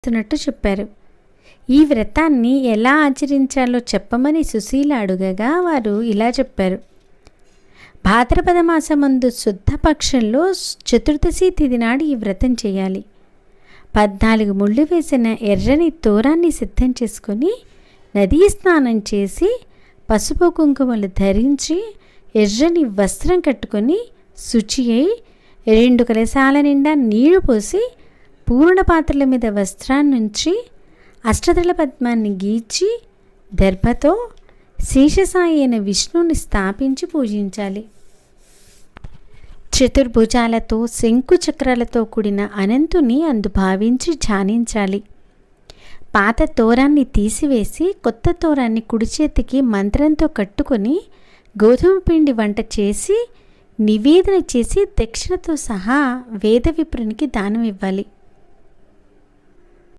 చేస్తున్నట్టు చెప్పారు. ఈ వ్రతాన్ని ఎలా ఆచరించాలో చెప్పమని సుశీల అడుగగా వారు ఇలా చెప్పారు. భాద్రపద మాసమందు శుద్ధపక్షంలో చతుర్దశి తిథి నాడు ఈ వ్రతం చేయాలి. 14 ముళ్ళు వేసిన ఎర్రని తోరాన్ని సిద్ధం చేసుకొని నదీ స్నానం చేసి పసుపు కుంకుమలు ధరించి ఎర్రని వస్త్రం కట్టుకొని శుచి అయి 2 కలశాల నిండా నీళ్లు పోసి పూర్ణ పాత్రల మీద వస్త్రాన్నుంచి అష్టదళ పద్మాన్ని గీచి దర్భతో శేషసాయి అయిన విష్ణువుని స్థాపించి పూజించాలి. చతుర్భుజాలతో శంకు చక్రాలతో కూడిన అనంతుని అందు భావించి ధ్యానించాలి. పాత తోరాన్ని తీసివేసి కొత్త తోరాన్ని కుడి చేతికి మంత్రంతో కట్టుకొని గోధుమ పిండి వంట చేసి నివేదన చేసి దక్షిణతో సహా వేద విప్రునికి దానం ఇవ్వాలి.